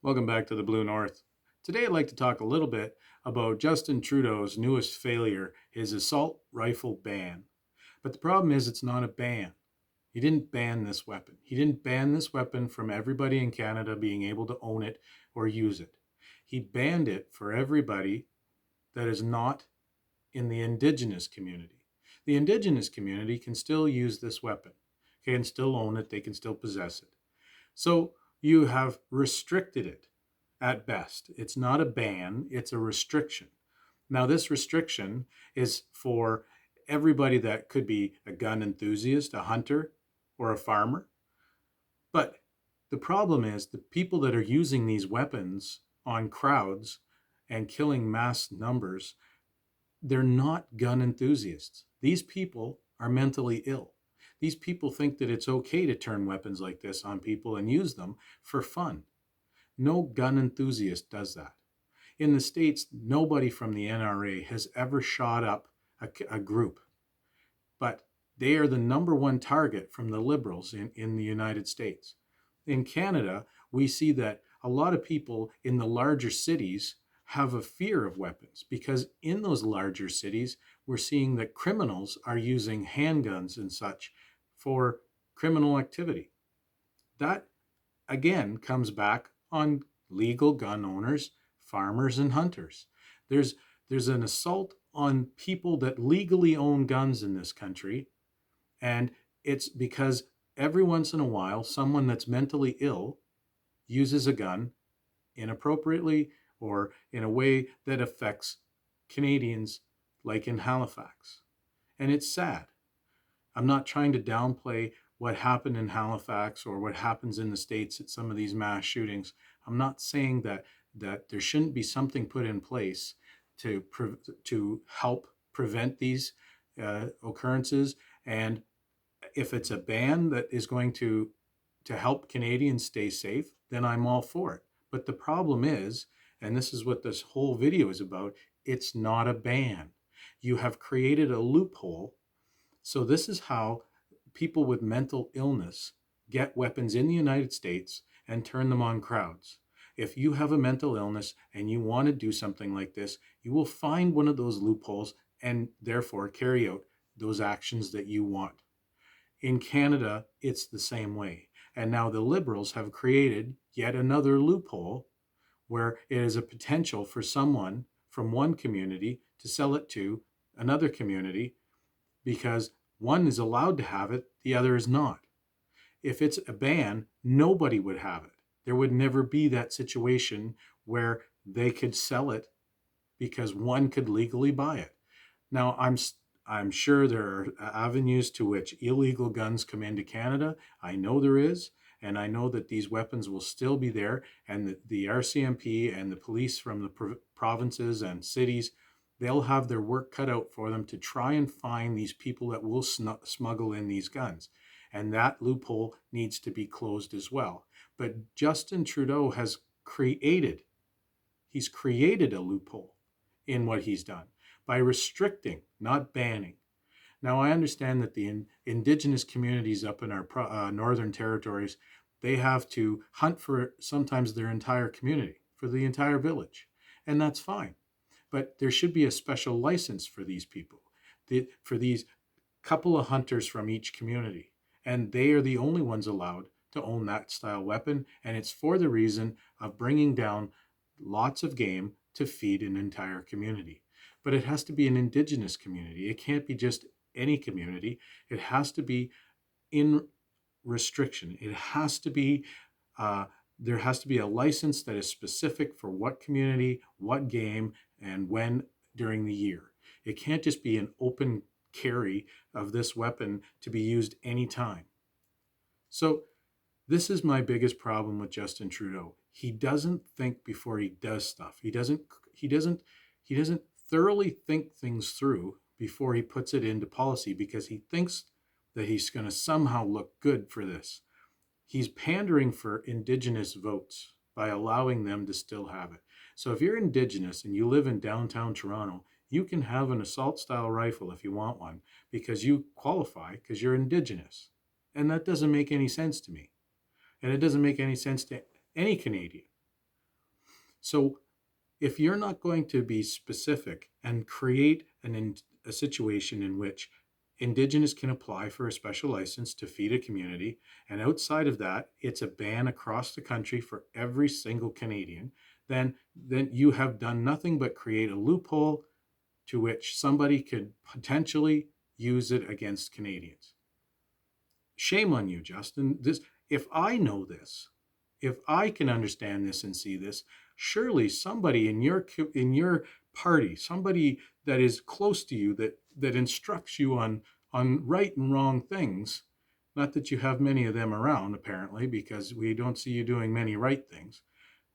Welcome back to the Blue North. Today I'd like to talk a little bit about Justin Trudeau's newest failure, his assault rifle ban. But the problem is it's not a ban. He didn't ban this weapon. He didn't ban this weapon from everybody in Canada being able to own it or use it. He banned it for everybody that is not in the Indigenous community. The Indigenous community can still use this weapon, can still own it, they can still possess it. So you have restricted it at best. It's not a ban, it's a restriction. Now, this restriction is for everybody that could be a gun enthusiast, a hunter, or a farmer. But the problem is the people that are using these weapons on crowds and killing mass numbers, they're not gun enthusiasts. These people are mentally ill. These people think that it's okay to turn weapons like this on people and use them for fun. No gun enthusiast does that. In the States, nobody from the NRA has ever shot up a group, but they are the number one target from the Liberals in the United States. In Canada, we see that a lot of people in the larger cities have a fear of weapons because in those larger cities, we're seeing that criminals are using handguns and such for criminal activity. That again comes back on legal gun owners, farmers, and hunters. There's there's an assault on people that legally own guns in this country, and it's because every once in a while someone that's mentally ill uses a gun inappropriately or in a way that affects Canadians, like in Halifax. And it's sad. I'm not trying to downplay what happened in Halifax or what happens in the States at some of these mass shootings. I'm not saying that there shouldn't be something put in place to help prevent these occurrences. And if it's a ban that is going to help Canadians stay safe, then I'm all for it. But the problem is, and this is what this whole video is about, it's not a ban. You have created a loophole. So this is how people with mental illness get weapons in the United States and turn them on crowds. If you have a mental illness and you want to do something like this, you will find one of those loopholes and therefore carry out those actions that you want. In Canada, it's the same way. And now the Liberals have created yet another loophole where it is a potential for someone from one community to sell it to another community because one is allowed to have it, the other is not. If it's a ban, nobody would have it. There would never be that situation where they could sell it because one could legally buy it. Now, I'm sure there are avenues to which illegal guns come into Canada. I know there is, and I know that these weapons will still be there, and the RCMP and the police from the provinces and cities, they'll have their work cut out for them to try and find these people that will smuggle in these guns. And that loophole needs to be closed as well. But Justin Trudeau he's created a loophole in what he's done by restricting, not banning. Now, I understand that the Indigenous communities up in our northern territories, they have to hunt for sometimes their entire community, for the entire village, and that's fine. But there should be a special license for these people, for these couple of hunters from each community. And they are the only ones allowed to own that style weapon. And it's for the reason of bringing down lots of game to feed an entire community. But it has to be an Indigenous community. It can't be just any community. It has to be in restriction. It has to be there has to be a license that is specific for what community, what game, and when during the year. It can't just be an open carry of this weapon to be used anytime. So this is my biggest problem with Justin Trudeau. He doesn't think before he does stuff. He doesn't thoroughly think things through before he puts it into policy because he thinks that he's going to somehow look good for this. He's pandering for Indigenous votes by allowing them to still have it. So if you're Indigenous and you live in downtown Toronto, you can have an assault style rifle if you want one because you qualify because you're Indigenous. And that doesn't make any sense to me. And it doesn't make any sense to any Canadian. So if you're not going to be specific and create a situation in which Indigenous can apply for a special license to feed a community, and outside of that, it's a ban across the country for every single Canadian, then you have done nothing but create a loophole to which somebody could potentially use it against Canadians. Shame on you, Justin. If I know this, if I can understand this and see this, surely somebody in your party, somebody that is close to you, that instructs you on right and wrong things. Not that you have many of them around, apparently, because we don't see you doing many right things.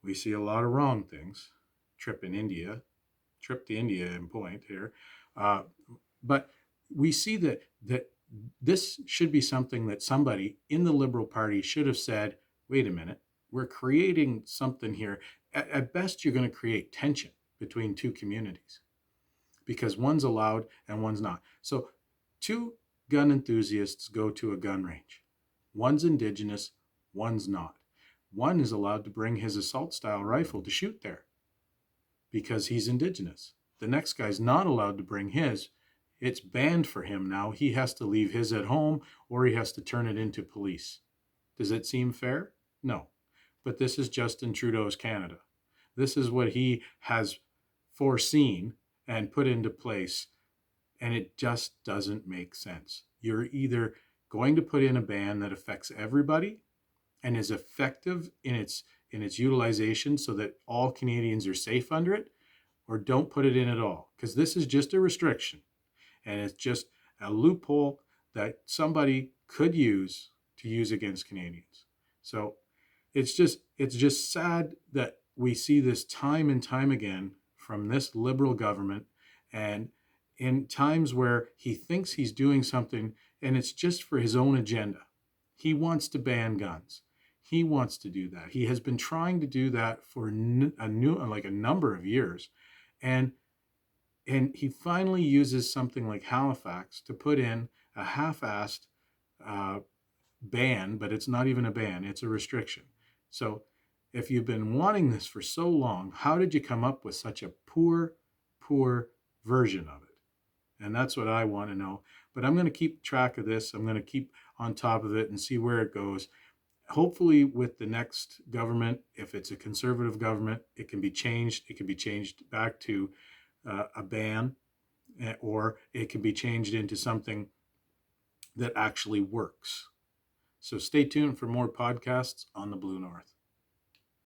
We see a lot of wrong things. Trip to India in point here, uh, but we see that this should be something that somebody in the Liberal Party should have said, wait a minute, we're creating something here. At best, you're going to create tension between two communities because one's allowed and one's not. So two gun enthusiasts go to a gun range. One's Indigenous, one's not. One is allowed to bring his assault style rifle to shoot there because he's Indigenous. The next guy's not allowed to bring his. It's banned for him now. He has to leave his at home or he has to turn it into police. Does it seem fair? No. But this is Justin Trudeau's Canada. This is what he has foreseen and put into place, and it just doesn't make sense. You're either going to put in a ban that affects everybody and is effective in its utilization so that all Canadians are safe under it, or don't put it in at all, because this is just a restriction and it's just a loophole that somebody could use to use against Canadians. So it's just sad that we see this time and time again from this Liberal government, and in times where he thinks he's doing something and it's just for his own agenda. He wants to ban guns. He wants to do that. He has been trying to do that for a number of years, and he finally uses something like Halifax to put in a half-assed uh, ban, but it's not even a ban, it's a restriction. So if you've been wanting this for so long, how did you come up with such a poor version of it? And that's what I want to know. But I'm going to keep track of this. I'm going to keep on top of it and see where it goes. Hopefully with the next government, if it's a conservative government, it can be changed. It can be changed back to a ban, or it can be changed into something that actually works. So stay tuned for more podcasts on the Blue North.